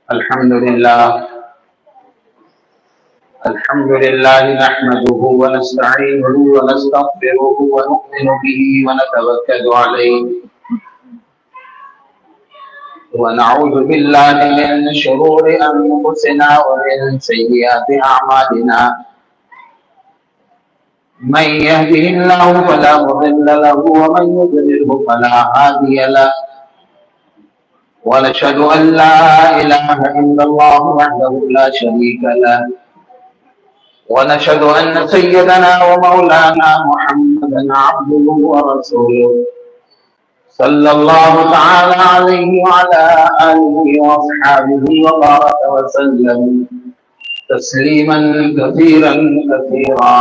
الحمد لله نحمده ونستعينه ونستغفره ونؤمن به ونتوكل عليه ونعوذ بالله من شرور أنفسنا ومن سيئات أعمالنا من يهده الله فلا مضل له ومن يضلله فلا هادي له ونشهد أن لا إله إلا الله وحده لا شريك له ونشهد أن سيدنا ومولانا محمدا عبده ورسوله صلى الله تعالى عليه وعلى آله وأصحابه وبارك وسلم تسليما كثيرا كثيرا.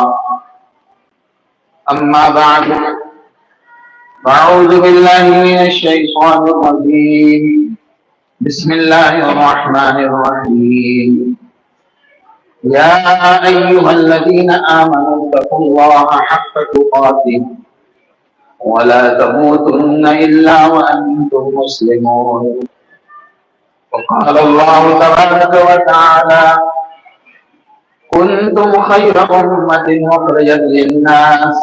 أما بعد فأعوذ بالله من الشيطان الرجيم. بسم الله الرحمن الرحيم. يا أيها الذين آمنوا اتقوا الله حق تقاته ولا تموتن إلا وأنتم مسلمون. وقال الله تبارك وتعالى: كنتم خير أمة أخرجت للناس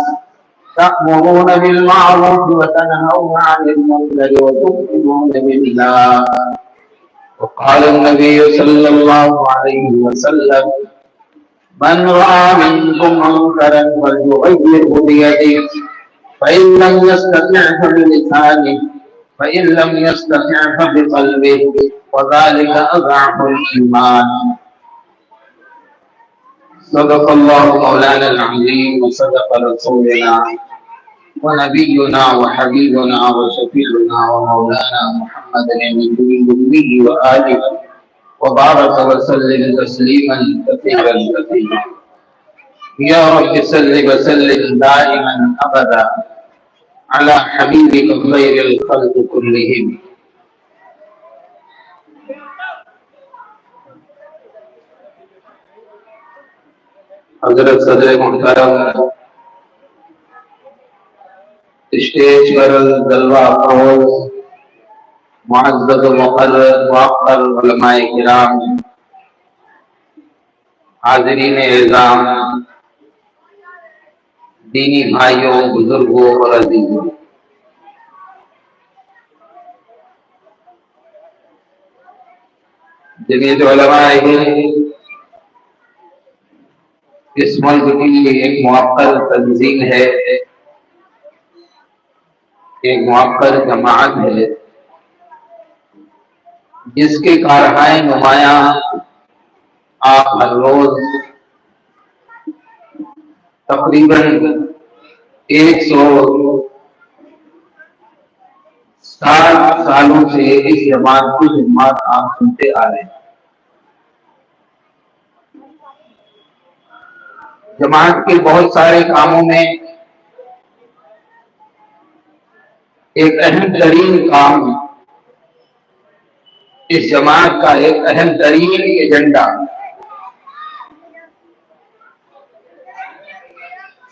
تأمرون بالمعروف وتنهون عن المنكر وتؤمنون بالله. وقال النبي صلى الله عليه وسلم: من رأى منكم منكرا فليغيره بيده فإن لم يستطع فبلسانه فإن لم يستطع فبقلبه وذلك أضعف الإيمان. صدق الله مولانا العظيم وصدق رسولنا ونبينا وحبيبنا وشفيعنا ومولانا محمد النبي الأمي وآله وبارك وسلم تسليما كثيرا كثيرا. يا رب صل وسلم دائما أبدا على حبيبك خير الخلق كلهم. حضرت صدر محترم، اسٹیج پر جلوہ افروز معزز و مقرر موقر علماء کرام، حاضرین اعظام، دینی بھائیوں، بزرگوں اور عزیزوں، جمعیت علماء ہند اس ملک کی ایک موقر تنظیم ہے، ایک موقر جماعت ہے، جس کے کارہائے نمایاں آپ ہر روز تقریباً 160 سالوں سے اس جماعت کی خدمات آپ سنتے آ رہے ہیں۔ جماعت کے بہت سارے کاموں میں ایک اہم ترین کام، اس جماعت کا ایک اہم ترین ایجنڈا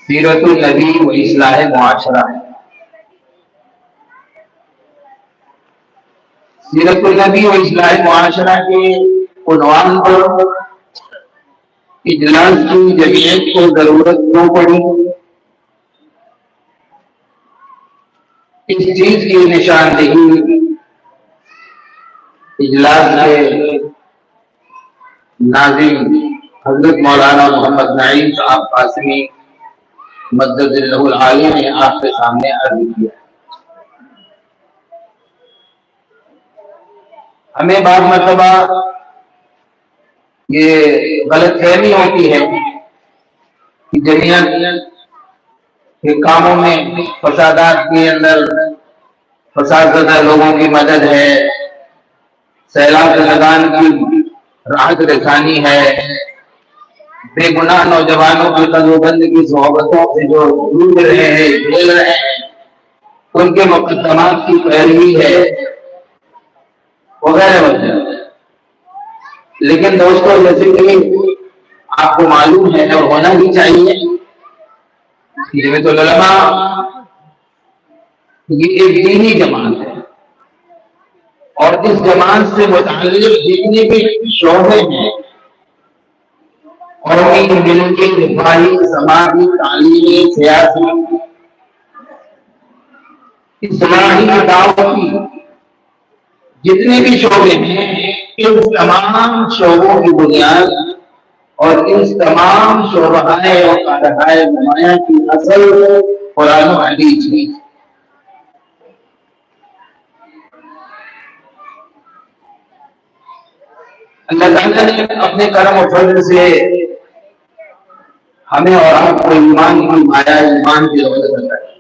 سیرت النبی و اصلاح معاشرہ ہے۔ سیرت النبی و اصلاح معاشرہ کے عنوان پر اجلاس کی جمعیت کو ضرورت کیوں پڑی، اس چیز کی نشاندہی اجلاس کے ناظم حضرت مولانا محمد نعیم صاحب قاسمی مدد اللہ العالی نے آپ کے سامنے عرض کیا۔ ہمیں بعض مرتبہ یہ غلط فہمی ہوتی ہے کہ جمعیت کے کاموں میں فسادات کے اندر فساد زدہ لوگوں کی مدد ہے، سیلاب زدگان کی راحت رسانی ہے، بے گناہ نوجوانوں کی قلوبند کی صحبتوں سے جو جھوٹ رہے ہیں، جھیل رہے ہیں، ان کے مقدمات کی پیروی ہے، وغیرہ وغیرہ۔ لیکن دوستو، جیسے کہ آپ کو معلوم ہے اور ہونا بھی چاہیے، جمعیت العلماء یہ ایک دینی جماعت ہے، اور اس جماعت سے متعلق جتنے بھی شعبے ہیں، قومی، ملکی، دفاعی، سماجی، تعلیمی، سیاسی، اصلاحی، دعوتی، جتنے بھی شعبے ہیں، ان تمام شعبوں کی بنیاد اور ان تمام شعبۂ اور کارہائے نمایاں کی اصل قرآن و حدیث ہے۔ اللہ تعالیٰ نے اپنے کرم و فضل سے ہمیں اور آپ کو ایمان کی مایا، ایمان کی دولت عطا کی۔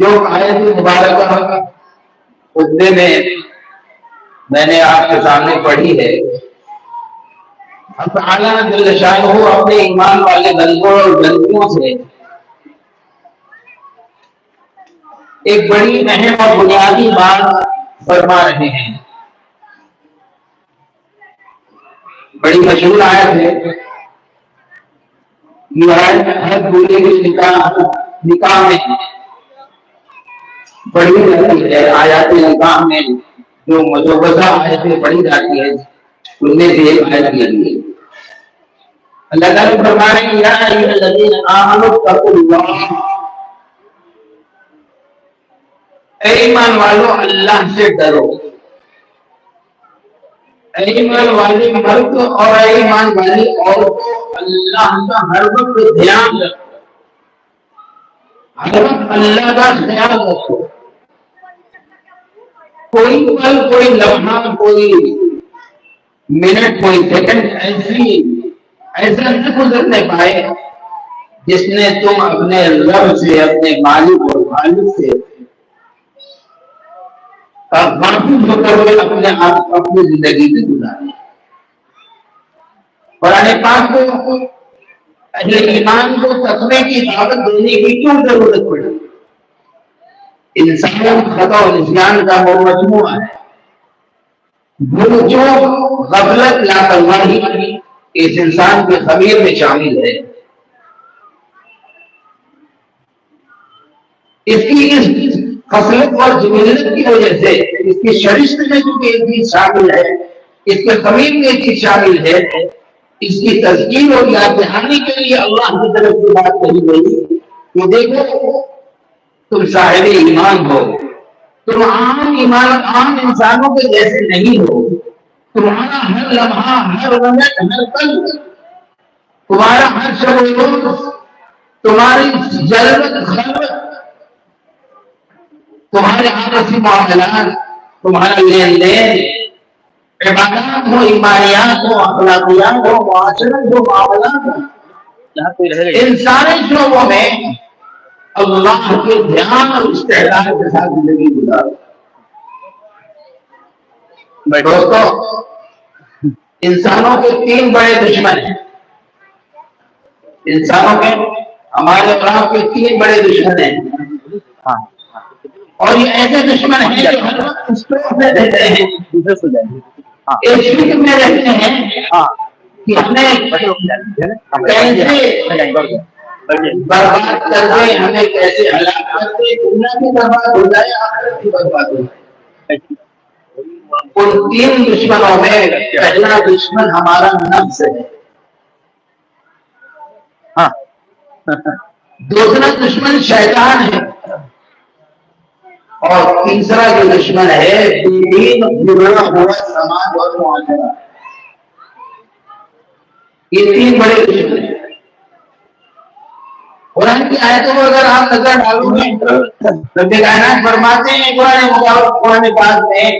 جو آیت مبارکہ خطبے میں نے آپ کے سامنے پڑھی ہے، اللہ تعالیٰ جل شانہ اپنے ایمان والے بندوں اور بندیوں سے ایک بڑی اہم اور بنیادی بات فرما رہے ہیں۔ بڑی مشہور آیت ہے، یہ آیت ہر دولے کے نکاح میں پڑھی جاتی ہے۔ آیات نکاح میں جو مجوزہ آیتیں پڑھی جاتی ہے، ان میں سے ایک آیت یہ ہے۔ اللہ تعالیٰ فرما رہے ہیں، یا ایھا الذین آمنوا اتقوا اللہ، اے ایمان والو اللہ سے ڈرو۔ اے ایمان والے مرد اور اے ایمان والی عورتوں، اللہ کا ہر وقت دھیان رکھو، ہر وقت اللہ کا خیال رکھو۔ کوئی پل، کوئی لمحہ، کوئی منٹ، کوئی سیکنڈ ایسا نہ گزرنے پائے جس نے تم اپنے رب سے، اپنے مالک اور خالق سے غافل ہو کر اپنی زندگی میں گزاری۔ قرآن پاک کو اہل ایمان کو تقوی کی دعوت دینے کی کیوں ضرورت پڑی؟ انسان خطا و نسیان کا وہ مجموعہ ہے، جو غفلت، لاپرواہی اس انسان کے خمیر میں شامل ہے۔ اس کی اس خصلت اور جبلت کی وجہ سے، اس کی شرشت میں جو ایک چیز شامل ہے، اس کے خمیر میں ایک چیز شامل ہے، اس کی تذکیر اور یاد دہانی کے لیے اللہ کی طرف سے بات کہی گئی کہ دیکھو تم صاحب ایمان ہو، تم عام انسانوں کے جیسے نہیں ہو، تمہارا ہر لمحہ، ہر منٹ، ہر پل، تمہارا ہر شب و روز، تمہاری جلوت خلوت، تمہارے آپسی معاملات، تمہارا لین دین، عبادات ہو، ایمانیات ہو، اخلاقیات ہو، معاشرت ہو، معاملات ہو، ان سارے شعبوں میں اللہ کے دھیان اور استحضار کے ساتھ زندگی گزارو۔ دوستو، انسانوں کے تین بڑے دشمن ہیں۔ انسانوں کے، ہمارے اور آپ کے تین بڑے دشمن ہیں، اور یہ ایسے دشمن ہیں جو ہر وقت اسٹریس میں رہتے ہیں، ایک فکر میں رہتے ہیں کہ ہمیں کیسے برباد کر دے، ہمیں کیسے ہلاک کر دے، دنیا بھی برباد ہو جائے، آخرت بھی برباد ہو جائے۔ ان تین دشمنوں میں پہلا دشمن ہمارا نفس ہے، دوسرا دشمن شیطان ہے، اور تیسرا جو دشمن ہے دین بگڑا ہوا سماج اور معاشرہ۔ یہ تین بڑے دشمن ہیں۔ قرآن کی آیتوں کو اگر آپ نظر ڈالو گے، رب کائنات فرماتے ہیں قرآن پاک میں،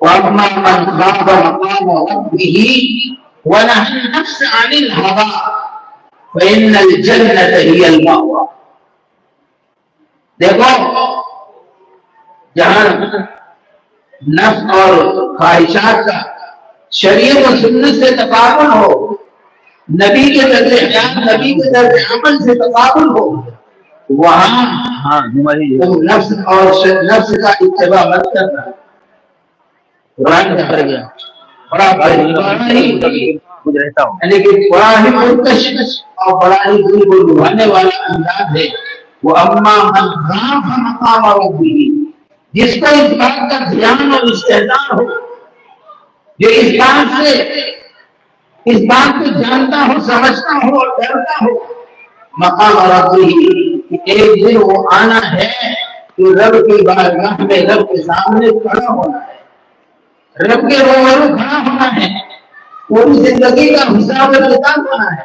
وَأَمَّا مَنْ خَافَ مَقَامَ رَبِّهِ وَنَهَى النَّفْسَ عَنِ الْهَوَىٰ فَإِنَّ الْجَنَّةَ هِيَ الْمَأْوَىٰ۔ دیکھو، جہاں نفس اور خواہشات کا شریعت و سنت سے تقابل ہو، نبی کے طرز حیات، نبی کے طرز عمل سے تقابل ہو، وہاں تم نفس اور نفس کا اتباع مت کرنا۔ قرآن کا کر گیا بڑا یعنی کہ بڑا ہی مرکش اور بڑا ہی دل کو لبھانے والا انداز ہے وَأَمَّا مَنْ خَافَ مَقَامَ رَبِّهِ، جس کو اس بات کا دھیان اور استحضار ہو، جو اس بات کو جانتا ہو، سمجھتا ہو اور ڈرتا ہو، مقام ربِّهِ، کہ ایک دن وہ آنا ہے کہ رب کی بارگاہ میں رب کے سامنے کھڑا ہونا ہے، رب کے روبرو کھڑا ہونا ہے، پوری زندگی کا حساب و کتاب ہونا ہے،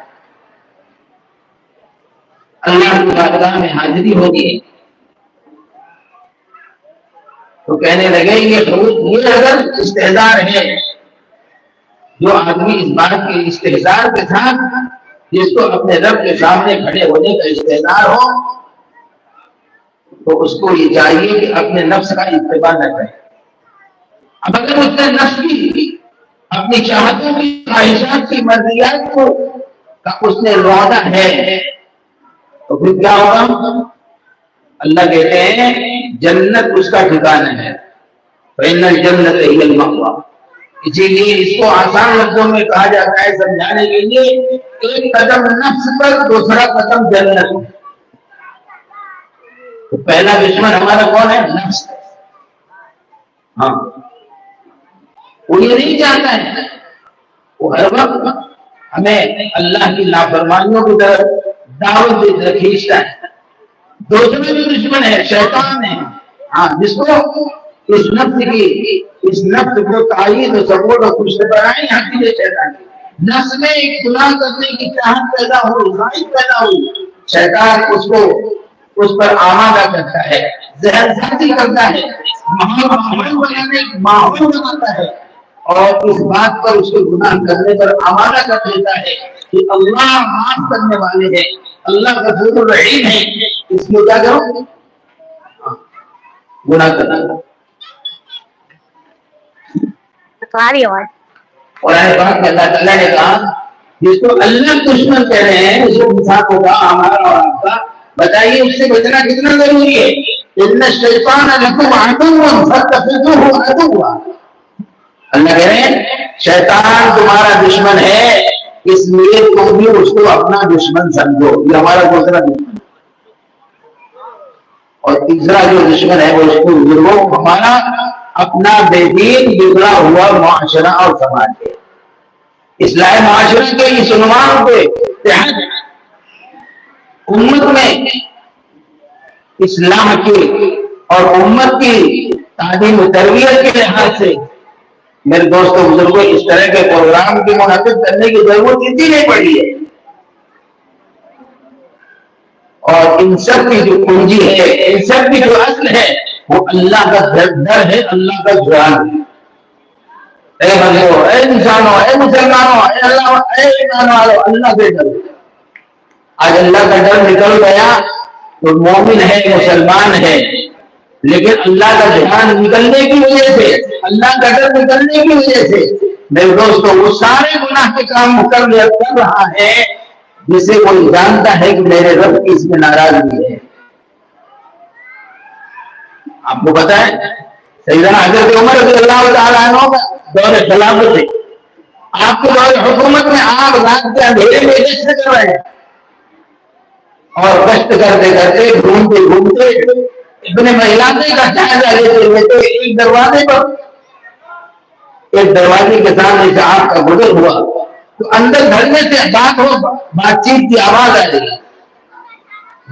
اللہ کی بارگاہ میں حاضری ہوگی۔ تو کہنے لگے یہ اگر استحضار ہے، جو آدمی اس بات کے استحضار کے ساتھ، جس کو اپنے رب کے سامنے کھڑے ہونے کا استحضار ہو، تو اس کو یہ چاہیے کہ اپنے نفس کا اتباع نہ کرے۔ اب اگر اس نے نفس کی اپنی چاہتوں کی، خواہشات کی، مرضیات کو اس نے رونا ہے، تو پھر کیا ہوگا؟ اللہ کہتے ہیں جنت اس کا ٹھکانہ ہے، فإن الجنة هي المأوى۔ اسی لیے اس کو آسان لفظوں میں کہا جاتا ہے سمجھانے کے لیے، ایک قدم نفس پر، دوسرا قدم جنت۔ تو پہلا دشمن ہمارا کون ہے؟ نفس۔ ہاں، وہ یہ نہیں چاہتا ہے، وہ ہر وقت ہمیں اللہ کی نافرمانیوں کی طرف دعوت دے کھینچتا ہے۔ دوسرا جو دشمن ہے شیطان ہے، ہاں، جس کو اس نفس کو تائید و سپورٹ اور خوش برائی آتی ہے شیطان کی۔ نفس میں ایک گناہ کرنے کی چاہت پیدا ہوئی، خواہش پیدا ہوئی، شیطان اس پر آمادہ کرتا ہے، ذہن سازی کرتا ہے، ماحول بناتا ہے، اور اس بات پر اس کے گناہ کرنے پر آمادہ کر دیتا ہے کہ اللہ معاف کرنے والے ہیں، اللہ غفور الرحیم ہے، اس میں کیا کرو؟ گناہ کرنا۔ قرآن پاک میں اللہ تعالیٰ نے کہا جس کو اللہ دشمن کہہ رہے ہیں، اس کو انسان ہوگا ہمارا اور آپ کا، بتائیے اس سے بچنا کتنا ضروری ہے؟ ان الشیطان لکم عدو فاتخذوہ عدوا۔ اللہ کہہ رہے ہیں شیطان تمہارا دشمن ہے، اس لیے تم بھی اس کو اپنا دشمن سمجھو۔ یہ ہمارا دوسرا دشمن ہے۔ اور تیسرا جو دشمن ہے وہ اس کو ضرور ہمارا اپنا بے دین بگڑا ہوا معاشرہ اور سماج ہے۔ اصلاح معاشرہ کے اس عنوان کے تحت امت میں اصلاح کی اور امت کی تعلیم و تربیت کے لحاظ سے میرے دوستوں بزرگوں اس طرح کے پروگرام کی منعقد کرنے کی ضرورت اتنی نہیں پڑی ہے، اور ان سب کی جو کنجی ہے، ان سب کی جو اصل ہے، وہ اللہ کا ڈر ہے، اللہ کا جلال ہے۔ اے بندو، اے انسانوں، اے مسلمانوں، اے اللہ، اے ایمان والو، اللہ سے ڈرو۔ آج اللہ کا ڈر نکل گیا تو مومن ہے، مسلمان ہے، لیکن اللہ کا دھیان نکلنے کی وجہ سے، اللہ کا ڈر نکلنے کی وجہ سے میرے دوستوں وہ سارے گناہ کے کام کر رہا ہے جسے کوئی جانتا ہے کہ میرے رب کی اس میں ناراضگی ہے۔ آپ کو پتا ہے سیدنا حضرت عمر رضی اللہ تعالیٰ عنہ کا دور خلافت ہے، آپ کے دور حکومت میں آپ رات کے اندھیرے میں گشت کر رہے ہیں، اور گشت کرتے کرتے گھومتے گھومتے ابن مہلانے کا جائزہ لیتے ایک دروازے کے سامنے سے آپ کا گزر ہوا تو اندر گھر میں سے بات چیت کی آواز آ رہی،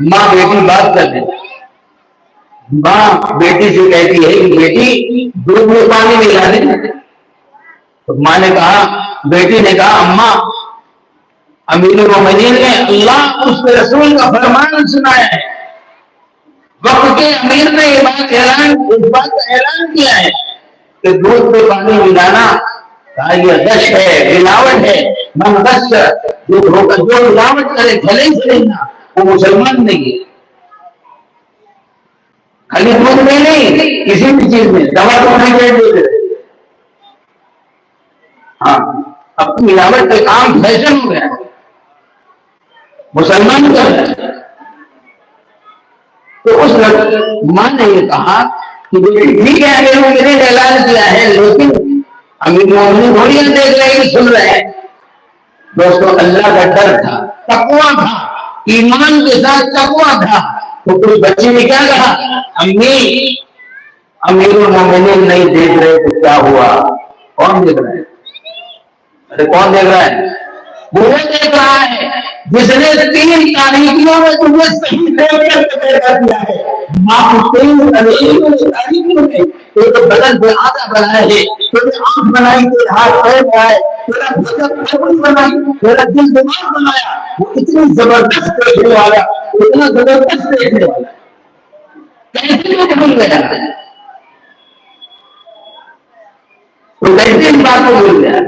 ماں بیٹی بات کر رہی، ماں بیٹی سے کہتی ہے کہ بیٹی دودھ میں پانی ملا دے، تو ماں نے کہا، بیٹی نے کہا اماں امیر المومنین نے اللہ اس کے رسول کا فرمان سنایا ہے، وقت کے امیر نے اس بات کا اعلان کیا ہے کہ دودھ میں پانی ملانا یہ غش ہے، ملاوٹ ہے، من غش، جو ملاوٹ کرے بھلے ہی سے لینا وہ مسلمان نہیں ہے۔ خالی دودھ میں نہیں، کسی بھی چیز میں، دوا تو نہیں دے دیتے، ہاں اب ملاوٹ کا عام فیشن ہو گیا، مسلمان کر رہے ہیں۔ تو اس ماں نے یہ کہا کہ ٹھیک ہے امیر المومنین نے اعلان کیا ہے، لیکن امیر المومنین گھوڑیاں دیکھ رہے ہیں، سن رہے ہیں۔ دوستوں اللہ کا ڈر تھا، تقویٰ تھا، ایمان کے ساتھ تقویٰ تھا، تو کچھ بچی نے کیا کہا، امی امیر المومنین نہیں دیکھ رہے تو کیا ہوا؟ کون دیکھ رہا ہے؟ ارے کون دیکھ رہا ہے؟ وہ دیکھ رہا ہے جس نے 3 تاریخیوں میں تمہیں صحیح پیدا کیا ہے۔ تو بدن پہ آدھا بنایا ہے، تیرے آنکھ بنائی، تیرے ہاتھ پیر بنائے، تیرا بدن چھپڑی بنائی، تیرا دل دماغ بنایا، وہ اتنی زبردست دیکھنے والا، اتنا زبردست دیکھنے والا، کیسے وہ بھول گیا؟ تو کیسے ان بات کو بھول گیا؟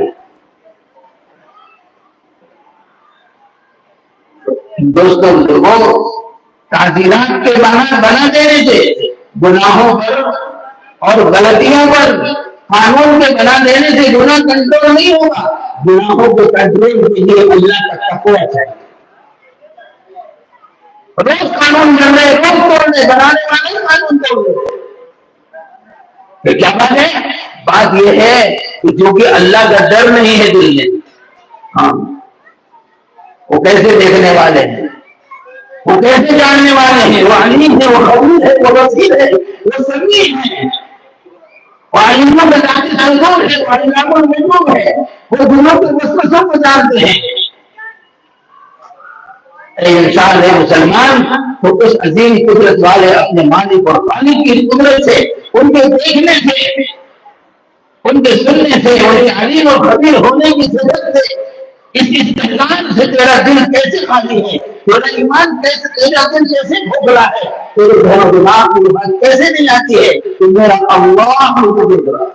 دوستوں لوگوں، تعزیرات کے بنا دینے سے گناہوں پر اور غلطیوں پر قانون کے بنا دینے سے گناہ کنٹرول نہیں ہوگا۔ گناہوں کو کنٹرول کے لیے اللہ کا تقویٰ چاہیے۔ روز قانون بن رہے، روز توڑ رہے، بنانے والے قانون توڑ رہے، کیا بات ہے؟ بات یہ ہے کہ جو کہ اللہ کا ڈر نہیں ہے دل میں، ہاں وہ کیسے دیکھنے والے ہیں، وہ کیسے جاننے والے ہیں؟ وہ علیم ہے، وہ خبیر ہے، وہ بصیر ہے، وہ سمیع ہے، وہ علیم بتاتے سنگور ہے، وہ علام المجموع ہے، وہ دنوں کے وسوسوں کو جانتے ہیں۔ اے انسان ہے مسلمان، تو اس عظیم قدرت والے اپنے مالک اور خالق کی قدرت سے، ان کے دیکھنے سے، ان کے سننے سے، ان کے علیم اور خبیر ہونے کی صفت سے، اس استحقاق سے تیرا دل کیسے خالی ہے، تیرا ایمان کیسے، تیرا دل کیسے کھوکھلا ہے، تیرے گھر و دماغ کی بات کیسے نہیں آتی ہے کہ میرا اللہ مجھے دیکھ رہا۔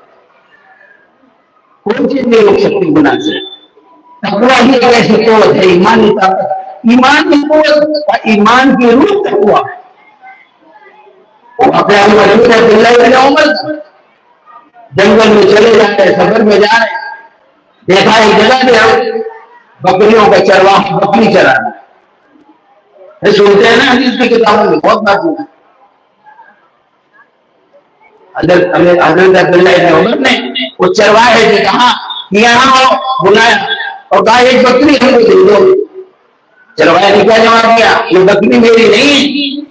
کوئی چیز نہیں روک سکتی گناہ سے۔ تقویٰ ہی ایک ایسی قوت ہے، ایمانی طاقت، ایمان کی قوت اور ایمان کی روح تقویٰ ہے۔ واقعہ موجود ہے عبداللہ بن عمر، جنگل میں چلے جا رہے، سفر میں جا رہے، دیکھا ایک جگہ پہ بکریوں کا چرواہا بکری چرا رہا ہے۔ سنتے ہیں نا حدیث کی کتابوں میں بہت بات ہے۔ حضرت عبداللہ بن عمر نے اس چرواہے سے کہا کہ یہاں آؤ، بلایا اور کہا ایک بکری ہم کو دے دو۔ چرواہے نے کیا جواب دیا؟ یہ بکری میری نہیں،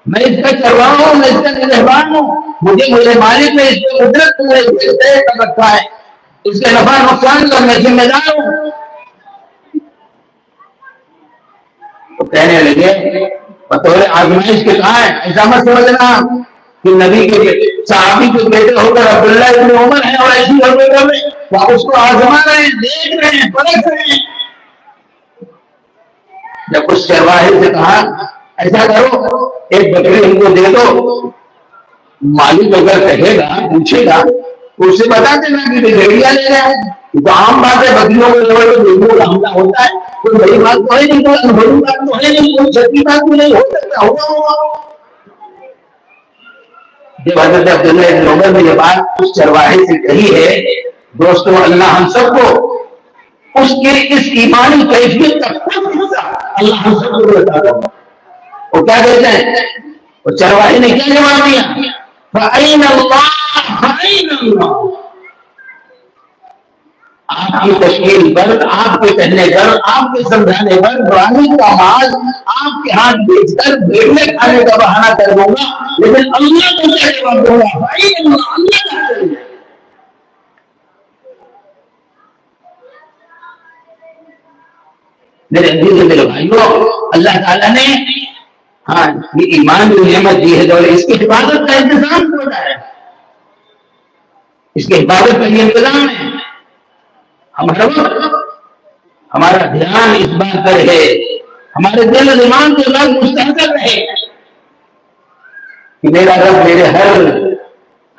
میں اس کا چرواہا ہوں، میں اس کا نگہبان ہوں، مجھے میرے مالک نے اس کو قدرت میں طے کر رکھا ہے، اس کے نفع نقصان کا میں ذمہ دار ہوں۔ تو کہنے لگے بطور آزمائش کے کہا ہے، ایسا مت سمجھنا کہ نبی کے صحابی کے بیٹے ہو کر عبداللہ ابن عمر ہیں اور ایسی حرکتوں میں وہ اس کو آزما رہے ہیں، دیکھ رہے ہیں، پرکھ رہے ہیں۔ جب اس چرواہے سے کہا ایسا کرو، ایک بکری ہم کو دے دو، مالک اگر کہے گا، پوچھے گا تو اسے بتا دینا کہ بھیڑیا لے رہے ہیں۔ تو عام بات ہے، بکریوں کے لیول پہ ڈینگو کا حملہ ہوتا ہے، کوئی بڑی بات تو ہے نہیں، کوئی بڑی بات تو ہے نہیں، کوئی چھٹی بات تو نہیں، ہو سکتا ہوگا۔ جب حضرت عبداللہ بن عمر نے یہ بات اس چرواہے سے کہی ہے، دوستوں اللہ ہم سب کو اس کے اس ایمانی کیفیت کا خود حصہ اللہ ہم سب کو بتا دو۔ وہ کیا کہتے ہیں؟ وہ چرواہے نے کیا جواب دیا؟ فَأَيْنَ اللَّهُ فَأَيْنَ اللَّهُ۔ آپ کی تشکیل پر، آپ کے کہنے پر، آپ کے سمجھانے پر برانی کا مال آپ کے ہاتھ بیچ کر بھیڑنے کھانے کا بہانہ کر دوں گا، لیکن اللہ کو کیا جواب دوں گا؟ بھائی اللہ کا کریں گے۔ میرے عزیز میرے بھائیوں، اللہ تعالیٰ نے ہاں یہ ایمان کی نعمت دی ہے، اور اس کی حفاظت کا انتظام ہوتا ہے، اس کی حفاظت کا یہ انتظام ہے۔ ہمارا دھیان اس بات پر ہے، ہمارے دل و دماغ کے بعد مستحکم رہے کہ میرا رب میرے ہر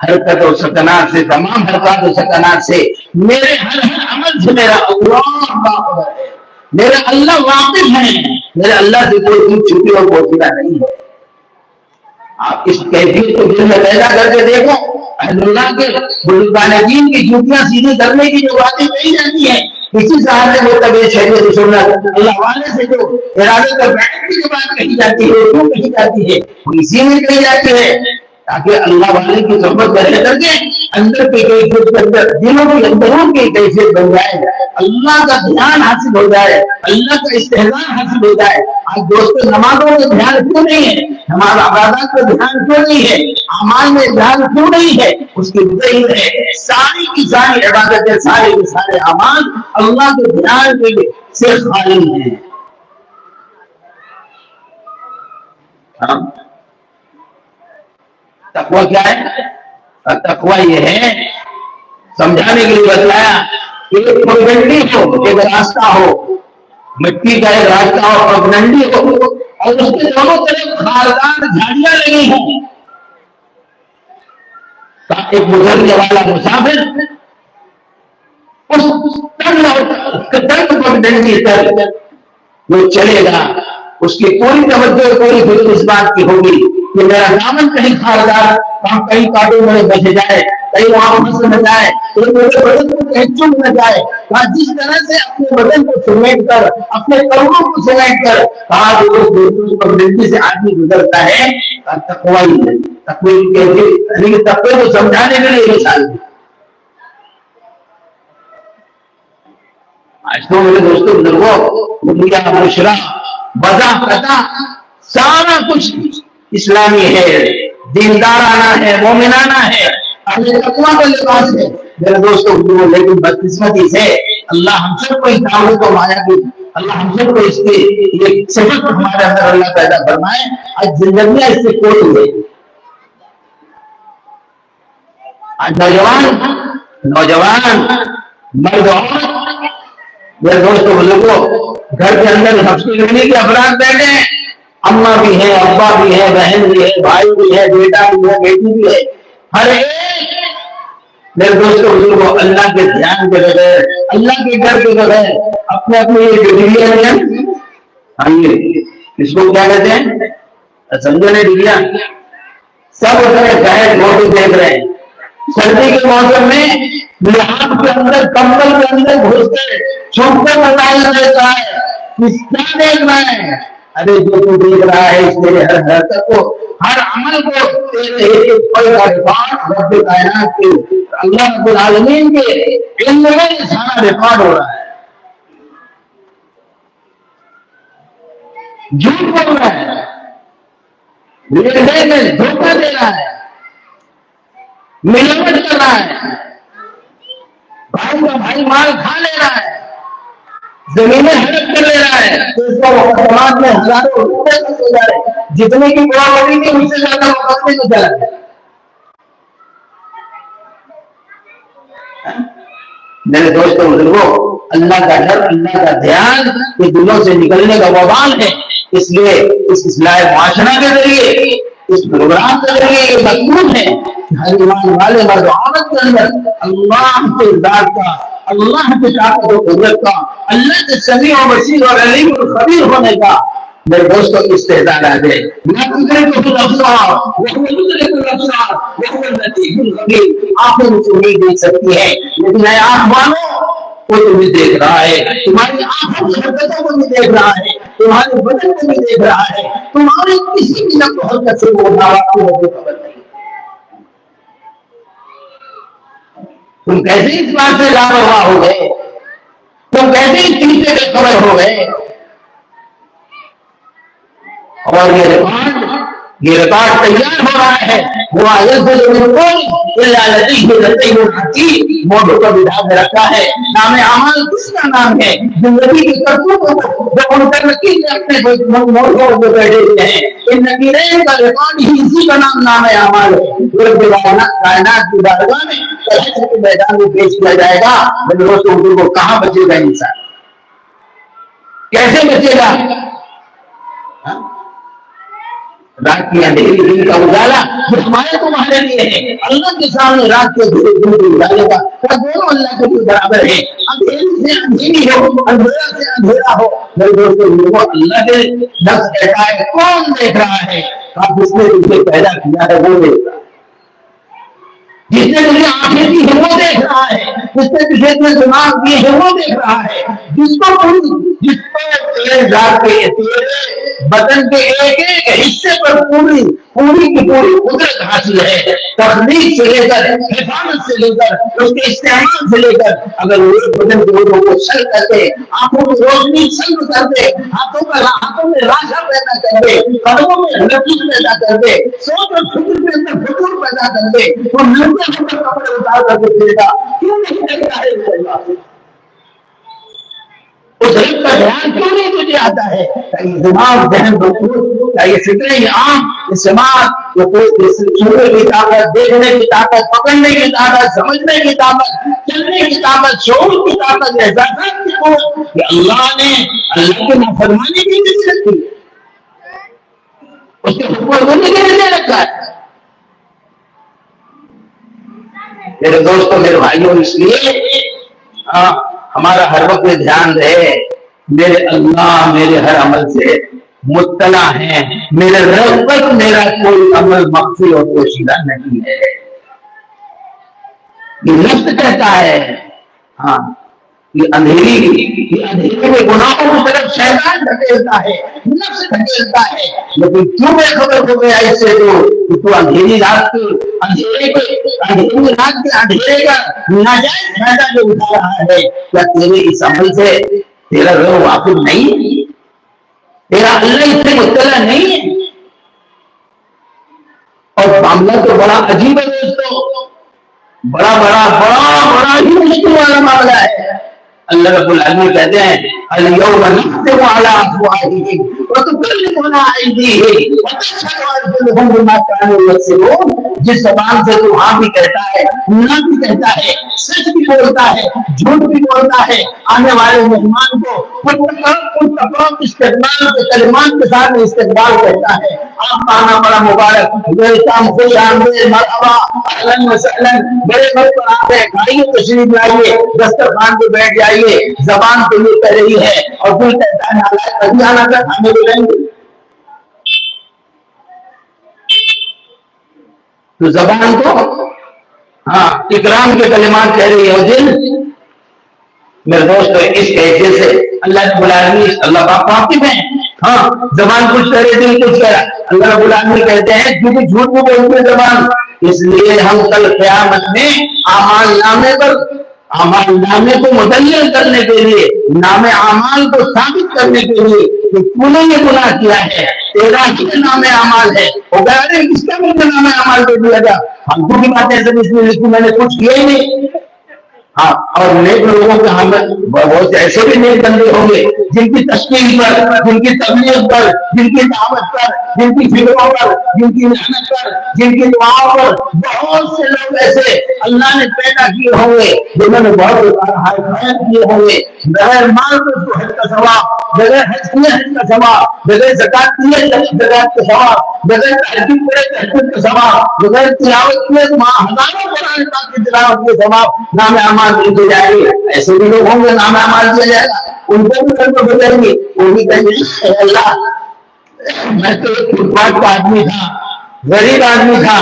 حرکت و سکنات سے، تمام حرکات و سکنات سے، میرے ہر عمل سے میرا اللہ باخبر ہے، میرا اللہ واقف ہے، میرے اللہ سے کوئی چیز چھپی اور پوشیدہ نہیں ہے۔ آپ اس کیفیت کو دل میں پیدا کر کے دیکھو، اہل اللہ کے بزرگان دین کی جوتیاں سیدھی کرنے کی جو باتیں کہی جاتی ہیں، کسی صاحب نے وہ طبیعت شریعت سنت اللہ والے سے جو ارادے کر بیٹھنے کی جو بات کہی جاتی ہے، کیوں کہی جاتی ہے، وہ اسی میں کہی جاتی ہے تاکہ اللہ والے کی صحبت کرنے کر کے اندر کی کیفیت کے اندر دلوں کے اندروں کی کیفیت بن جائے, اللہ کا دھیان حاصل ہو جائے, اللہ کا استحضار حاصل ہو جائے. آج دوستوں نمازوں میں دھیان کیوں نہیں ہے, ہمارا عبادات میں دھیان کیوں نہیں ہے, اعمال میں دھیان کیوں نہیں ہے؟ اس کی وجہ یہ ہے ساری کی ساری عبادتیں, سارے کے سارے اعمال اللہ کے دھیان سے خالی ہیں. تقویٰ کیا ہے؟ تقویٰ یہ ہے, سمجھانے کے لیے بتلایا کہ ایک پگڈنڈی ہو, ایک راستہ ہو, مٹی کا ایک راستہ ہو, پگڈنڈی ہو, اور اس کے دونوں طرف خاردار جھاڑیاں لگی ہوں. ایک گزرنے والا مسافر اس پگڈنڈی پر وہ چلے گا, اس کی پوری توجہ پوری فکر اس بات کی ہوگی کہ میرا دامن کہیں خاردار, کہیں کانٹوں میں بچ جائے, کہیں وہاں پھنس نہ جائے, کہیں میرے بدن کو کہیں چم نہ جائے. جس طرح سے اپنے بدن کو سمیٹ کر, اپنے قدموں کو سمیٹ کر اس پگڈنڈی سے آدمی گزرتا ہے, تقویٰ ہی ہے. تقوی کو سمجھانے کے لیے مثال ہے. آج تو میرے دوستوں بزرگوں, دنیا معاشرہ بذا قطع سارا کچھ اسلامی ہے, دیندارانہ ہے, مومنانہ ہے, اپنے تقویٰ کا لباس ہے. میرے دوستوں لیکن بدقسمتی سے اللہ ہم سب کو اس دعوت کو مایا کی, اللہ ہم سب کو اس کی ایک صفت ہمارے اندر اللہ پیدا فرمائے. آج زندگیاں اس سے کوئی ہوئے. آج نوجوان مرد عورت, میرے دوستوں بزرگوں, گھر کے اندر سبسٹی کے افراد بیٹھے ہیں, اماں بھی ہے, ابا بھی ہے, بہن بھی ہے, بھائی بھی ہے, بیٹا بھی ہے, بیٹی بھی ہے, ہر ایک میرے دوستوں بزرگوں اللہ کے دھیان کے بغیر, اللہ کے ڈر کے بغیر اپنے اپنے ڈگریاں ہیں. اس کو کیا کہتے ہیں, سمجھو نے ڈگریاں, سب اپنے گائے موٹو دیکھ رہے ہیں. سردی کے موسم میں لحاظ کے اندر, کمبل کے اندر گھس کر چھوٹ کر بتایا دیتا ہے کس کیا دیکھ رہا ہے. ارے جو تو دیکھ رہا ہے اس میرے ہر حرکت کو, ہر عمل کو, ایک پل کا ریکارڈ رب کائنات کے اللہ رب العالمین کے علم میں سارا ریکارڈ ہو رہا ہے. جھوٹ بول رہا ہے, میں دھوکہ دے رہا ہے, ملاوٹ کر رہا ہے, بھائی کا بھائی مال کھا لے رہا ہے, زمینیں ہڑپ کر لے رہا ہے. تو اس کا سماج میں ہزاروں روپے ہو جا رہے, جتنے کی پراپرٹی تھی اس سے زیادہ مقدمے کو چلا ہے. میرے دوستوں بزرگوں, اللہ کا ڈر, اللہ کا دھیان یہ دلوں سے نکلنے کا وبال ہے. اس لیے اس اصلاح معاشرہ کے ذریعے, اس پروگرام کے ذریعے یہ مطلوب ہے کہ ہر ایمان والے مرد عورت کے اندر اللہ کے ذات کا, اللہ کے طاقت و قدرت کا, اللہ کے سمیع و بصیر اور علیم و خبیر ہونے کا میرے دوستوں استعداد آ جائے. آنکھیں نہیں دیکھ سکتی ہے لیکن اے آنکھ والو وہ تمہیں دیکھ رہا ہے, تمہاری آنکھوں کی حرکتوں کو بھی دیکھ رہا ہے, تمہارے بدن کو بھی دیکھ رہا ہے, تمہارے کسی بھی نقل و حرکت سے وہ خبر نہیں. تم کیسے اس بات سے لاپرواہ ہو گئے, تم کیسے اس چیز سے بے خبر ہو گئے. اور یہ ریکارڈ تیار ہو رہا ہے. موضوع کو بٹھا کے رکھا ہے. نام اعمال کس کا نام ہے؟ زندگی کی کرتوتوں کو جو ان کا نقیل اپنے موضوع کو بیٹھے ہوئے ہیں, ان نقیلین کا ریکارڈ ہی اسی کا نام اعمال ہے. کائنات کی بارگاہ میں حشر کے میدان میں پیش کیا جائے گا. میرے دوستوں کو کہاں بچے گا انسان, کیسے بچے گا؟ رات کی اندھیری دن کا اجالا جو ہمارے تمہارے لیے ہے, اللہ کے سامنے رات کے دن کے اجالے کا دونوں اللہ کے لیے برابر ہے. اندھیری سے اندھیری ہو, اندھیرا سے اندھیرا ہو. میرے دوستوں اللہ کے لفظ کہتا ہے کون دیکھ رہا ہے؟ جس نے تجھے پیدا کیا ہے وہ دیکھ رہا ہے, جس نے تجھے آنکھیں دی ہے وہ دیکھ رہا ہے, جس نے تجھے دماغ دیے ہے وہ دیکھ رہا ہے, جس کو تیرے ذات کے بدن کے ایک ایک حصے پر پوری کی پوری قدرت حاصل ہے، تخلیق سے لے کر حفاظت سے لے کر اس کے استعمال سے لے کر، اگر وہ بدن کے عضو کو سل کر دے، آنکھوں کی روشنی سلب کر دے، ہاتھوں میں راشا پیدا کر دے، قدموں میں لطیف پیدا کر دے، سوچ اور فکر کے اندر فکر پیدا کر دے، تو ننگے ہو کر کپڑے اتار کر کے پھرے گا، کیوں نہیں کرتا ہے اس علم کا دھیان کیوں نہیں تجھے آتا ہے؟ دماغ ذہن یہ فکریں عام سماعت، سننے کی طاقت، دیکھنے کی طاقت، پکڑنے کی طاقت، سمجھنے کی طاقت، چلنے کی طاقت، شعور کی طاقت، احساسات کی قوت، یہ اللہ نے اللہ کی نافرمانی کی نہیں رکھی، اس کے حکم ہونے کے لیے رکھا ہے۔ میرے دوستوں، میرے بھائیوں، اس لیے ہمارا ہر وقت دھیان رہے، میرے اللہ میرے ہر عمل سے مطلع ہیں، میرے رب پر میرا کوئی عمل مخفی اور پوشیدہ نہیں ہے۔ یہ نفس کہتا ہے، ہاں یہ اندھیری میں گناہوں کی طرف شیطان دھکیلتا ہے، نفس دھکیلتا ہے، لیکن کیوں بے خبر ہو گیا اس سے تو اندھیری رات کے اندھیرے کا ناجائز فائدہ جو اٹھا رہا ہے، کیا تیرے اس عمل سے تیرا رب واقف نہیں، تیرا اللہ اس سے مطلع نہیں ہے؟ اور معاملہ تو بڑا عجیب ہے دوستو، بڑا ہی مشکل والا معاملہ ہے۔ اللہ رب العالمین کہتے ہیں اليوم نختم على افواههم وتكلمنا ايديهم وتشهد ارجلهم بما كانوا يكسبون۔ جس زبان سے تو ہاں بھی کہتا ہے، نہ بھی کہتا ہے، سچ بھی بولتا ہے، جھوٹ بھی بولتا ہے، آنے والے مہمان کو استقبال کے کلمات کے ساتھ استقبال کرتا ہے، آپ کا آنا بڑا مبارک، ویلکم، خوش آمدید، مرحبا، اہلا وسہلا، بڑے بڑے پر آپ ہیں، کھائیے، تشریف لائیے، دسترخوان پہ بیٹھ جائیے، زبان تو یہ کہہ رہی ہے اور دل کہتا ہے نالائق کبھی آنا کر ہمیں بلائیں گے۔ تو زبان تو ہاں اکرام کے کلمات کہہ رہی ہے، اور دل میرے دوستو اس حیثیت سے اللہ رب العالمین اللہ پاک واقف ہیں، ہاں زبان کچھ کرے دل کچھ کرے۔ اللہ رب العالمین کہتے ہیں کیونکہ جھوٹ میں بولتے ہیں زبان، اس لیے ہم کل قیامت میں اعمال نامے کو مدلل کرنے کے لیے، نام اعمال کو ثابت کرنے کے لیے کہ تو نے یہ گناہ کیا ہے، تیرا ہی نام اعمال ہے، وہ کہہ رہے ہیں کس کا مجھے نام اعمال دے دیا جا، ہم کو کی باتیں سب اس میں لکھی، میں نے کچھ کیا ہی نہیں۔ ہاں اور نیک لوگوں کے ہم بہت ایسے بھی نیک بندے ہوں گے جن کی تشکیل پر، جن کی تبلیغ پر، جن کی دعوت پر، جن کی فکروں پر، جن کی محنت پر، جن کی دعاؤں پر بہت سے لوگ ایسے اللہ نے پیدا کیے ہوں گے جنہوں نے بہت خیر کیے ہوں گے، بغیر مال کو حج کا ثواب، بغیر حج کیے حج کا ثواب، بغیر زکات کیے زکات کا ثواب، بغیر تہجد کیے تہجد کا ثواب، بغیر تلاوت کیے ہزاروں قرآن پاک کی تلاوت کے ثواب نام اعمال دیے جائیں گے۔ ایسے بھی لوگ ہوں گے نام اعمال دیا جائے گا، ان کو بھی کل کو بتائیں گے، وہ بھی کہیں گے اللہ میں تو ایک فٹپاتھ کا آدمی تھا، غریب آدمی تھا،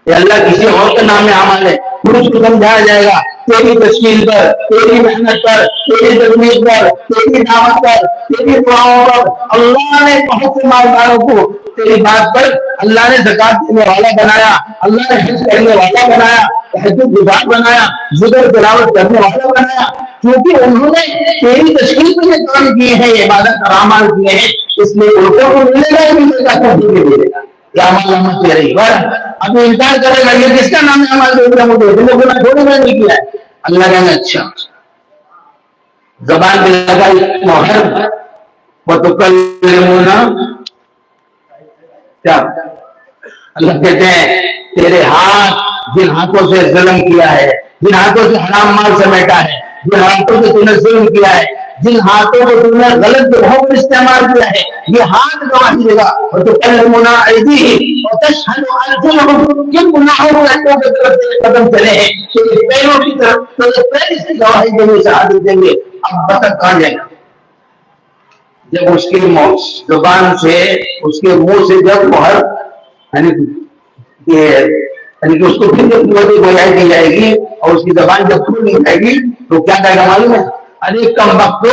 یہ اللہ کسی اور کا نام اعمال ہے، پھر اس کو سمجھایا جائے گا تیری تشکیل پر، تیری محنت پر، تیری تجویز پر، تیری دعوت پر، تیری دعاؤں پر اللہ نے بہت سے مالداروں کو تیری بات پر اللہ نے زکات دینے والا بنایا، اللہ نے حج کرنے والا بنایا، تہجد گزار بنایا، ذکر تلاوت کرنے والا بنایا، کیونکہ انہوں نے تیری تشکیل پہ یہ کام کیے ہیں، یہ عبادت اور اعمال کیے ہیں، اس لیے ان کو ملے گا ہی ملے گا، کبھی نہیں ملے گا۔ یہ عمل نامہ دے رہی ہے، اب انکار کرے گا یہ کس کا نام عمل دے دیا مجھے، تم نے گناہ چھوڑے میں نہیں کیا ہے۔ اللہ کہنا اچھا زبان پہ لگائی مہر وتکلمنا، کیا اللہ کہتے ہیں تیرے ہاتھ جن ہاتھوں سے ظلم کیا ہے، جن ہاتھوں سے حرام مال سمیٹا ہے، جن ہاتھوں سے تم نے ظلم کیا ہے، جن ہاتھوں کو تم نے غلط جگہوں پر استعمال کیا ہے، یہ ہاتھ گواہی دے گا، اور تو کلمنا ایدیہم وتشہد ارجلہم، جن گناہوں کو پیروں کی طرف سے قدم چلے ہیں تو یہ پیروں کی طرف تو یہ پیر اس کی گواہی دینے شہادت دیں گے۔ اب بطن کہاں جائے گا؟ جب اس کی زبان سے، اس کے منہ سے جب مہر یعنی کہ اس کو پھر جب گویائی دی جائے گی اور اس کی زبان جب کھل نہیں جائے گی تو کیا کہے گا معلوم ہے؟ ارے کم وقت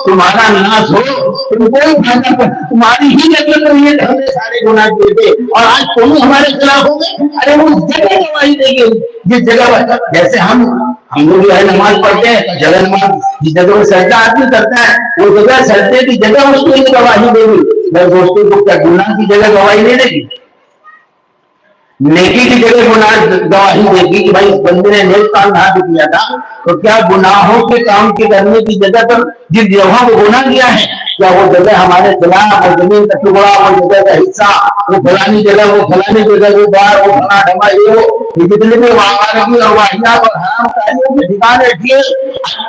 تمہارا ناس ہو، تم کوئی فائدہ پر تمہاری ہی جگہ پر یہ ہم نے سارے گناہ کیے تھے اور آج تم ہمارے خلاف ہو گئے. ارے وہ جگہ گواہی دے گی جس جگہ پر جیسے ہم لوگ جو ہے نماز پڑھتے ہیں جگہ نماز جس جگہ میں سجدہ آدمی کرتا ہے وہ جگہ سجدے کی جگہ اس کو یہ گواہی دے گی. میرے دوستوں کو کیا گناہ کی جگہ گواہی نہیں دے گی؟ نیکی کی جگہ گناہ گواہی دے گی کہ بھائی اس بندے نے نیک کام نہ بھی کیا تھا. تو کیا گناہوں کے کام کے کرنے کی جگہ پر جس جگہ وہ گناہ کیا ہے کیا وہ جگہ ہمارے خلاف وہ زمین کا ٹکڑا وہ جگہ کا حصہ وہ فلانی جگہ وہ فلانی جگہ وہ بار وہ فلاں ڈھما یہ جتنے بھی وہاں اور واحدات اور حرام کاریوں کے ٹھکانے ٹھیک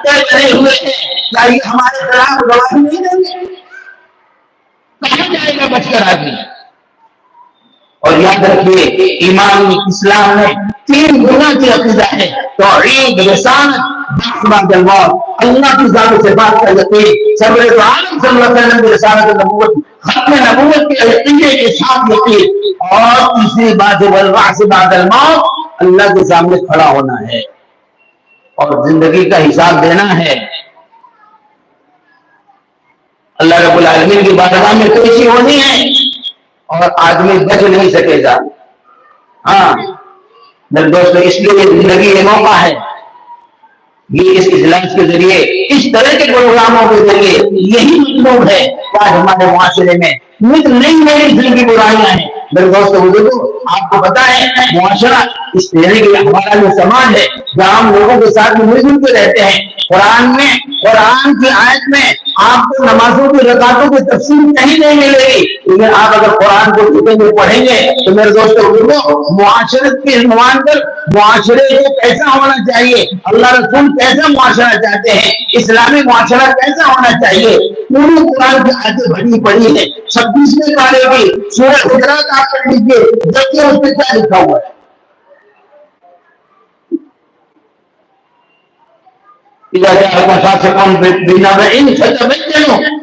بنے ہوئے ہیں کیا یہ ہمارے خلاف گواہی نہیں دیں گے؟ کہاں جائے گا بچ کر آدمی؟ اور یاد رکھیے ایمان اسلام میں 3 گناہ کی عقیدہ ہے توحید رسالت اللہ کی ذات و صفات کا یقین سرور عالم صلی اللہ علیہ وسلم کی رسالت نبوت ختم نبوت کے عقیدے کے ساتھ یقین اور تیسری بات والبعث بعد الموت اللہ کے سامنے کھڑا ہونا ہے اور زندگی کا حساب دینا ہے. اللہ رب العالمین کی بارگاہ میں پیشی ہونی ہے اور آدمی بچ نہیں سکے گا. ہاں میرے دوستو اس لیے زندگی یہ موقع ہے یہ اس اجلاس کے ذریعے اس طرح کے پروگراموں کے ذریعے یہی مطلوب ہے کہ آج ہمارے معاشرے میں نئی قسم کی برائیاں ہیں. میرے دوستو بزرگوں آپ کو پتا ہے معاشرہ اس طرح کے ہمارا جو سماج ہے جہاں ہم لوگوں کے ساتھ مل جل کے رہتے ہیں. قرآن کی آیت میں آپ کو نمازوں کی رکعتوں کی تفصیل کہیں نہیں ملے گی لیکن آپ اگر قرآن کو چھوٹے میں پڑھیں گے تو میرے دوستوں معاشرت کے عنوان پر معاشرے کو کیسا ہونا چاہیے اللہ رسول کیسا معاشرہ چاہتے ہیں اسلامی معاشرہ کیسا ہونا چاہیے پوری قرآن کی آیتیں بھری پڑی ہے. 26ویں پارے کی سورہ حجرات آپ پڑھ لیجیے دیکھیے اس پہ کیا لکھا ہوا ہے.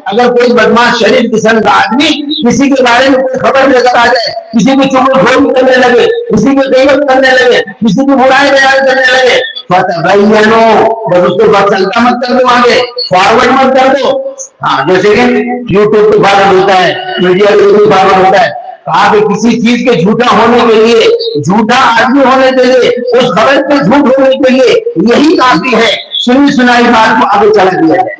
اگر کوئی بدماش شریف قسم کا آدمی کسی کے بارے میں کوئی خبر لے کر آ جائے کسی کی چغل خور کرنے لگے کسی کی غیبت کرنے لگے کسی کی برائی بیان کرنے لگے بس اس کو چلتا مت کر دو آگے فارورڈ مت کر دو. ہاں جیسے کہ یوٹیوب پہ فارورڈ ہوتا ہے میڈیا پہ فارورڈ ہوتا ہے کہا کہ کسی چیز کے جھوٹا ہونے کے لیے جھوٹا آدمی ہونے کے لیے اس خبر پہ جھوٹ ہونے کے لیے یہی کافی ہے سنی سنائی بات کو آگے چلا دیا جائے.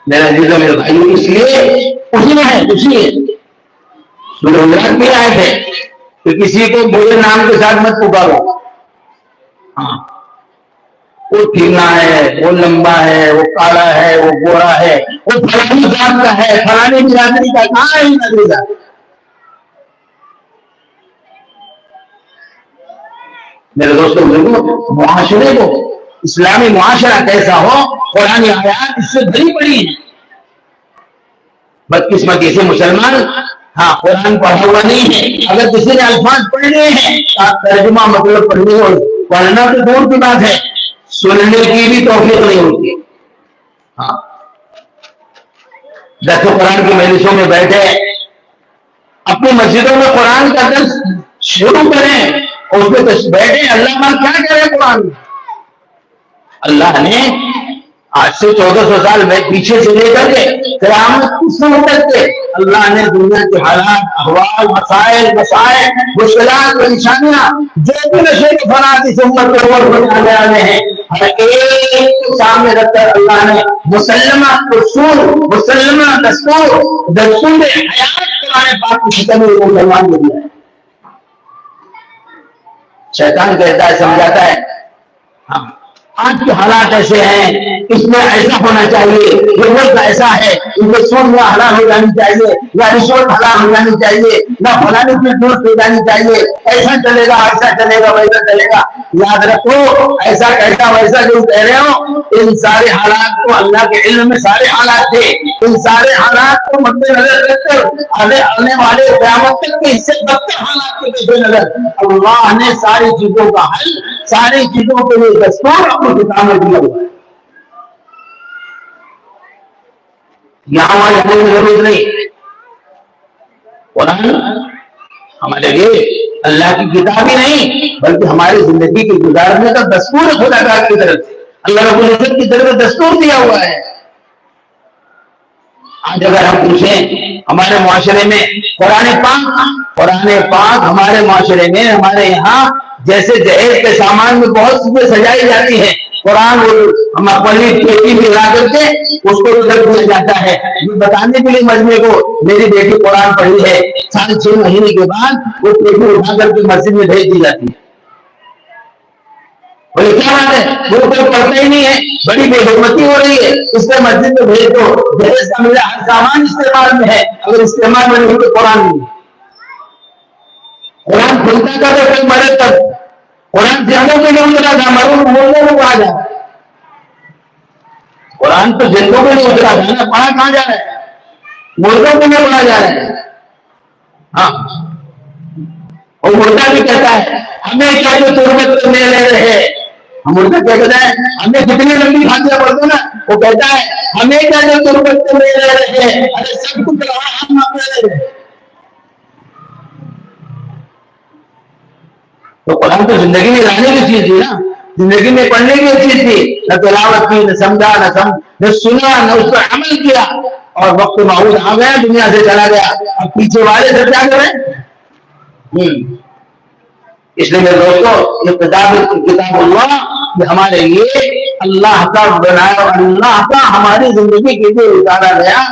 میرا عزیزو میرے بھائی اس لیے اسی میں ہے سورہ حجرات میں آئے تھے کہ کسی کو برے نام کے ساتھ مت پکارو. ہاں وہ ٹھینا ہے وہ لمبا ہے وہ کالا ہے وہ گورا ہے وہ فلانی ذات کا ہے فلانی برادری کا کہاں ہی نہ دے گا. میرے دوستوں بزرگوں معاشرے کو اسلامی معاشرہ کیسا ہو قرآن آیات اس سے بھری پڑی ہیں. بدقسمتی سے مسلمان ہاں قرآن پڑھا ہوا نہیں ہے اگر کسی نے الفاظ پڑھنے ہیں ترجمہ مطلب پڑھنے اور پڑھنا تو دور کی بات ہے سننے کی بھی توفیق نہیں ہوتی. ہاں درس قرآن کی مجلسوں میں بیٹھے اپنی مسجدوں میں قرآن کا درس شروع کریں اور اس پہ بیٹھے اللہ ماں کیا کہہ رہے قرآن میں. اللہ نے آج سے 1400 سال میں پیچھے سے لے کر کے قیامت کس وقت کے اللہ نے دنیا کے حالات احوال مسائل مشکلات پریشانیاں جو بھی نشے کے فنات اس امت کے اوپر ہونے والے ہیں ہر ایک کو سامنے رکھ کر اللہ نے مسلمہ اصول مسلمہ دستور حیات قرآن پاک کی شکل میں مسلمان دے دیا ہے. شیطان کہتا ہے سمجھاتا ہے ہاں آج کے حالات ایسے ہیں اس میں ایسا ہونا چاہیے یہ ملک ایسا ہے ان کو سود میں حلال ہو جانی چاہیے یا رشوت حلال ہو جانی چاہیے نہ فلانی کی دوست ہو جانی چاہیے ایسا چلے گا ایسا چلے گا ویسا چلے گا. یاد رکھو ایسا کیسا ویسا جو کہہ رہے ہو ان سارے حالات کو اللہ کے علم میں سارے حالات تھے ان سارے حالات کو مد نظر رکھ کر آنے والے قیامت تک کے اس سے بدتر حالات کے پیش نظر اللہ نے ساری چیزوں کا حل ساری چیزوں کے لیے دستور اپنی کتاب میں دیا ہوا ہے. یہاں وہاں جانے کی ضرورت نہیں. قرآن ہمارے لیے اللہ کی کتاب ہی نہیں بلکہ ہماری زندگی کے گزارنے کا دستور خدا تعالیٰ کی طرف سے، اللہ رب العزت کی طرف سے دستور دیا ہوا ہے۔ آج اگر ہم پوچھیں ہمارے معاشرے میں قرآن پاک ہمارے معاشرے میں، ہمارے یہاں جیسے جہیز کے سامان میں بہت چیزیں سجائی جاتی ہیں، قرآن ہم اپنی پیٹی میں لا کر کے اس کو رکھ دیا جاتا ہے، یہ بتانے کے لیے مجمع کو میری بیٹی قرآن پڑھی ہے، 6.5 مہینے کے بعد وہ پیٹی اٹھا کر کے مسجد میں بھیج دی جاتی ہے۔ بولے کیا بات ہے، وہ کوئی پڑھتا ہی نہیں ہے، بڑی بے حرمتی ہو رہی ہے، اس سے مسجد میں بھیج دو، جہیز کا میرا ہر سامان استعمال میں ہے، اگر استعمال میں نہیں تو قرآن نہیں ہے۔ قرآن کھلتا کر کوئی مرے تب، قرآن جنوں کے لیے اترا تھا، مردوں کو آ جا، قرآن تو جنوں کے لیے اترا تھا نا، پڑھا کہاں جا رہا ہے، مردوں کے لیے پڑھا جا رہا ہے۔ ہاں، اور مردہ بھی کہتا ہے ہمیں کیا جو تربت میں لے رہے، مردہ کیا کہتا ہے، ہمیں کتنی لمبی پھانسیاں پڑھتے نا، وہ کہتا ہے ہمیں کیا جو تربت میں لے رہے، ارے سب کچھ رہا ہم اپنے لے رہے۔ تو قرآن تو زندگی میں لانے کی چیز تھی نا، زندگی میں پڑھنے کی چیز تھی، نہ تلاوت کی، نہ سمجھا، نہ سنا، نہ اس پر عمل کیا، اور وقت معود آ گیا، دنیا سے چلا گیا، اب پیچھے والے سے کیا کریں؟ اس لیے میرے دوستو، یہ کتاب اللہ یہ ہمارے لیے اللہ کا بنایا، اللہ کا ہماری زندگی کے لیے اتارا گیا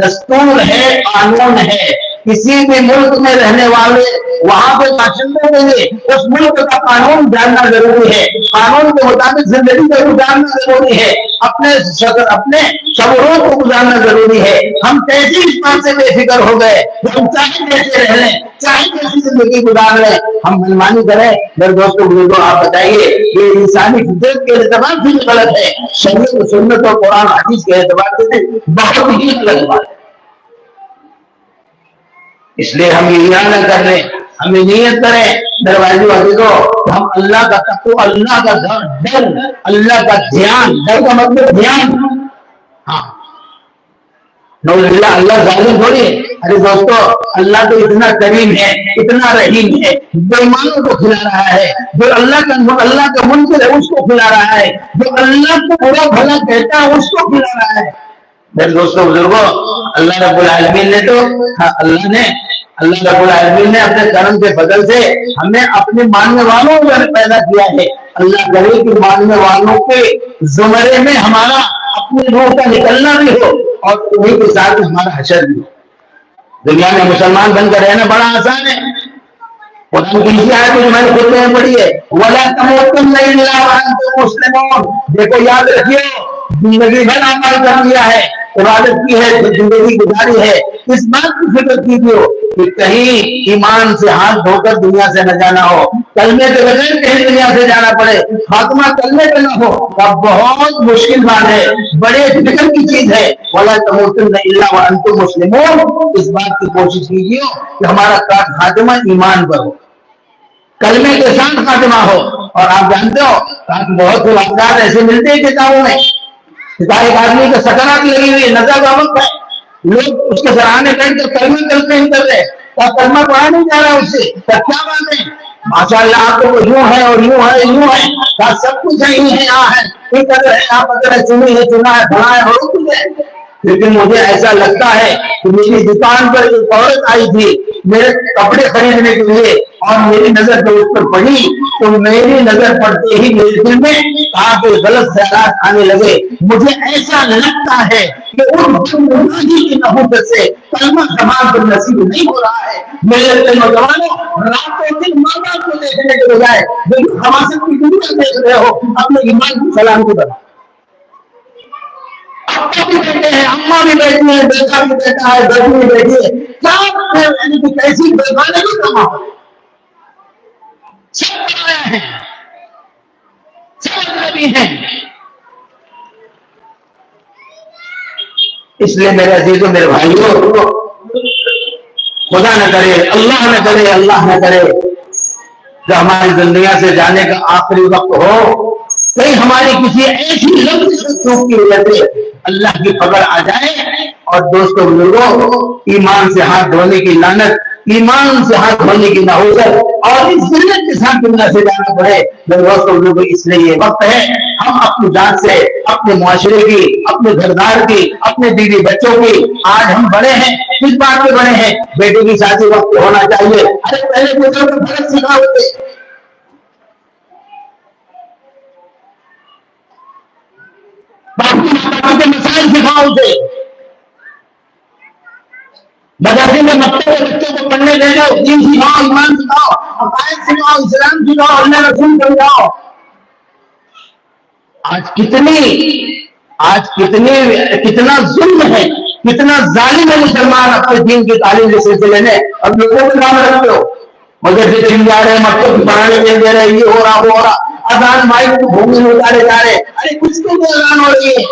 دستور ہے، قانون ہے۔ کسی بھی ملک میں رہنے والے وہاں پہ باشندوں کے لیے اس ملک کا قانون جاننا ضروری ہے، قانون کے مطابق زندگی کو گزارنا ضروری ہے، اپنے شعوروں کو گزارنا ضروری ہے۔ ہم کیسے اس بات سے بے فکر ہو گئے کہ ہم چاہے کیسے رہ لیں، چاہے کیسی زندگی گزار لیں، ہم منمانی کریں؟ میرے دوستوں بزرگوں آپ بتائیے، یہ انسانی فطرت کے اعتبار سے غلط ہے، شریعت و سنت اور قرآن حدیث کے اعتبار سے بہت ہی غلط بات ہے۔ اس لیے ہم یہ نہ کر لیں، ہم نیت کریں دروازے والے کو، ہم اللہ کا تقوی، اللہ کا ڈر، اللہ کا دھیان، ڈر کا مطلب دھیان۔ ہاں نعوذ باللہ، اللہ ظالم تھوڑی ہے۔ ارے دوستو، اللہ تو اتنا کریم ہے، اتنا رحیم ہے، بے ایمانوں کو کھلا رہا ہے، جو اللہ کا منکر ہے اس کو کھلا رہا ہے، جو اللہ کو برا بھلا کہتا ہے اس کو کھلا رہا ہے۔ میرے دوستوں بزرگوں، اللہ رب العالمین نے تو اللہ رب العالمین نے اپنے کرم کے فضل سے ہمیں اپنے ماننے والوں کو پیدا کیا ہے۔ اللہ کرے کہ ماننے والوں کے زمرے میں ہمارا اپنی روح کا نکلنا بھی ہو اور انہیں کے ساتھ ہمارا حشر بھی ہو۔ دنیا میں مسلمان بن کر رہنا بڑا آسان ہے۔ قرآن کی اسی آیت جو میں نے خود میں پڑھی ہے، وَلَا تَمُوتُنَّ إِلَّا وَأَنتُم مُسْلِمُونَ، دیکھو یاد رکھیے، زندگی بھر عمل کر لیا ہے، عبادت کی ہے، زندگی گزاری ہے، اس بات کی فکر کیجیے کہ کہیں ایمان سے ہاتھ دھو کر دنیا سے نہ جانا ہو، کلمے کے بغیر کہیں دنیا سے جانا پڑے، خاتمہ کلمے پہ نہ ہو، اب بہت مشکل بات ہے، بڑے فکر کی چیز ہے۔ وَلَا تَمُوتُنَّ إِلَّا وَأَنتُم مُسْلِمُونَ، اس بات کی کوشش کیجیے کہ ہمارا خاتمہ ایمان پر ہو، کلمے کے ساتھ خاتمہ ہو۔ اور آپ جانتے ہو بہت سے واقعات ایسے ملتے ہیں کتابوں میں، ایک آدمی کا سکرات لگی ہوئی نظر کا وقت ہے، لوگ اس کے سراہنے بیٹھ کر کلمہ کرتے ہیں، کر رہے اور کلمہ پڑھا نہیں جا رہا اس سے، کیا بات ہے، ماشاء اللہ آپ کو یوں ہے اور یوں ہے، یوں ہے، سب کچھ صحیح ہے، یہاں ہے، یہ کر رہے ہیں، آپ اگر چنی ہے، چنا ہے، بھڑا ہے اور کچھ ہے، لیکن مجھے ایسا لگتا ہے کہ میری دکان پر ایک عورت آئی تھی میرے کپڑے خریدنے کے لیے اور میری نظر جب اس پر پڑی تو میری نظر پڑتے ہی میرے دل میں کافی غلط خیالات آنے لگے۔ مجھے ایسا لگتا ہے کہ ان گناہی کی نحوست سے کلمہ زبان پر نصیب نہیں ہو رہا ہے۔ میرے نوجوانوں، راتوں دن ماں باپ کو دیکھنے کے بجائے جو حماست کی دنیا دیکھ رہے ہو، اپنے ایمان کی سلامتی بنا، بھی بیٹھے ہیں، اماں بھی بیٹھی ہیں، بیٹا بھی بیٹھا ہے، بیٹی بھی بیٹھی ہے، کیا کیسی بےغانگی کا ماحول، سب آئے ہیں، سب نبی ہیں۔ اس لیے میرے عزیزوں، میرے بھائیوں، خدا نہ کرے، اللہ نہ کرے، اللہ نہ کرے جو ہماری زندگیاں سے جانے کا آخری وقت ہو، کہیں ہماری کسی ایسی لفظ چوک کی وجہ سے اللہ کی خبر آ جائے اور دوستوں بزرگوں ایمان سے ہاتھ دھونے کی لعنت ایمان سے ہاتھ دھونے کی نہ ہو جائے اور اس ذلت کے ساتھ دنیا سے جانا پڑے. دوستوں اس لیے یہ وقت ہے ہم اپنی ذات سے، اپنے معاشرے کی، اپنے گھردار کی، اپنے بیوی بچوں کی، آج ہم بڑے ہیں کس بات میں بڑے ہیں؟ بیٹے کی شادی وقت ہونا چاہیے. ارے پہلے بزرگ فرق سکھا ہوتے، باقی کے مسائل سکھاؤ تھے، مدرسے میں مکتب کے بچوں کو پڑھنے لے جاؤ، دین سکھاؤ، ایمان سکھاؤ، عقائد سکھاؤ، اسلام سکھاؤ، اللہ رسول سمجھاؤ. آج کتنا ظلم ہے، کتنا ظالم ہے مسلمان اپنے دین کی تعلیم کے سلسلے میں. اب لوگوں کے نام رکھتے ہو مدرسے چل جا رہے، مکتب پڑھانے لے دے رہے، یہ ہو رہا وہ ہو رہا، اذان مائک کو بھومے میں اتارے جا رہے. ارے کچھ تو اذان ہو رہی ہے.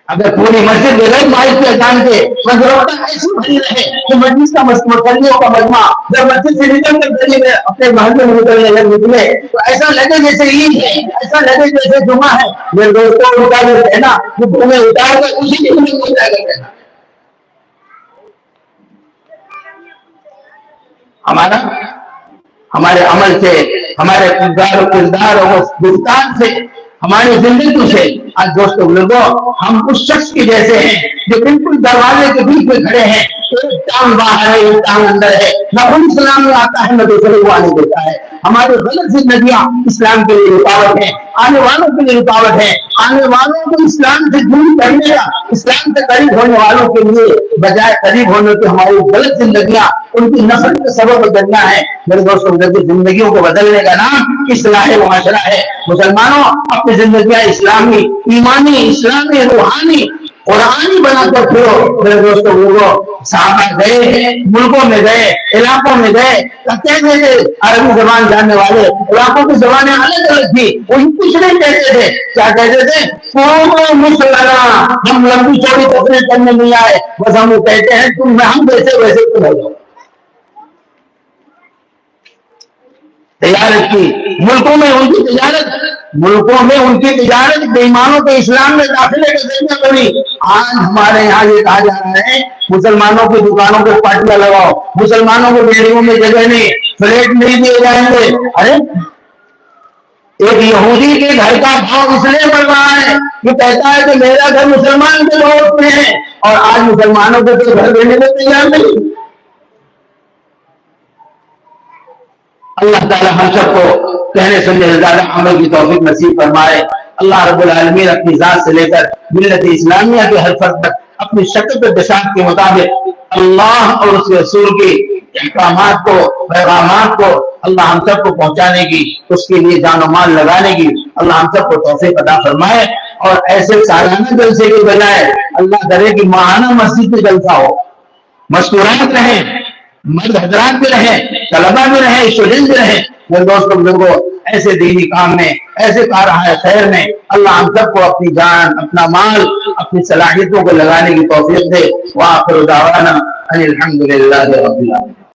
اگر پوری مسجد بغیر مائک کے اذان کے مجروحات ایسی بھری رہے کہ مجلس کا مصلیوں کا مجمع جب مسجد سے نکل کر گلی میں اپنے محلے میں نکلے تو ایسا لگے جیسے عید ہے، ایسا لگے جیسے جمعہ ہے. میرے دوستوں اٹھا کر کہنا کہ بھومے اتار کر اسی کے لیے اٹھا کر کہنا ہمارے عمل سے، ہمارے کردار اور گفتار سے، ہماری زندگی سے آج دوستوں بزرگوں ہم اس شخص کے جیسے ہیں جو بالکل دروازے کے بیچ میں کھڑے ہیں، ایک ٹانگ باہر ہے ایک ٹانگ اندر ہے، نہ ان اسلام میں آتا ہے نہ دوسرے کو آنے دیتا ہے. ہماری غلط زندگیاں اسلام کے لیے رکاوٹ ہے، آنے والوں کے لیے رکاوٹ ہے. آنے والوں کو اسلام سے دور کرنے کا، اسلام سے قریب ہونے والوں کے لیے بجائے قریب ہونے کی ہماری غلط زندگیاں ان کی نفرت کا سبب بننا ہے. میرے دوستوں زندگیوں کو بدلنے کا نام اصلاح معاشرہ ہے. مسلمانوں اپنی زندگیاں اسلامی، ایمانی، اسلامی، روحانی، قرآنی بنا کر پھرو. میرے دوستوں صحابہ گئے، ملکوں میں گئے، علاقوں میں گئے، کہتے تھے عربی زبان جاننے والے علاقوں کی زبانیں الگ الگ تھی، وہ کچھ نہیں کہتے تھے. کیا کہتے تھے؟ ہم لمبی چوڑی تقریر کرنے نہیں آئے، بس ہم وہ کہتے ہیں تم ہم جیسے ویسے تم ہو جاؤ. تجارت کی ملکوں میں ان کی تجارت بےایمانوں کے اسلام میں داخلے کے ذریعے بنی. آج ہمارے یہاں یہ کہا جا رہا ہے مسلمانوں کی دکانوں کو پاٹیاں لگاؤ، مسلمانوں کو بلڈنگوں میں جگہ نہیں، فلیٹ نہیں دیے جائیں گے. ارے ایک یہودی کے گھر کا بھاؤ اس لیے بڑھ رہا ہے کہ کہتا ہے کہ میرا گھر مسلمان کے لوگ میں ہے اور آج مسلمانوں کو تو گھر دینے میں تیار نہیں. اللہ تعالی ہم سب کو کہنے سننے سے زیادہ عمل کی توفیق نصیب فرمائے. اللہ رب العالمین اپنی ذات سے لے کر ملت اسلامیہ کے ہر فرد تک اپنی شکل و بساط کے مطابق اللہ اور اس کے رسول کی احکامات کو، پیغامات کو اللہ ہم سب کو پہنچانے کی، اس کے لیے جان و مال لگانے کی اللہ ہم سب کو توفیق عطا فرمائے. اور ایسے سالانہ جلسے کے بجائے اللہ کرے کہ ماہانہ مسجد میں جلسہ ہو، مستورات رہیں، مرد حضرات بھی رہیں، طلبہ بھی رہیں، اسٹوڈنٹ بھی رہیں. میرے دوستوں بزرگوں ایسے دینی کام میں، ایسے کارہائے خیر میں اللہ ہم سب کو اپنی جان، اپنا مال، اپنی صلاحیتوں کو لگانے کی توفیق دے. وآخر دعوانا ان الحمدللہ رب العالمین.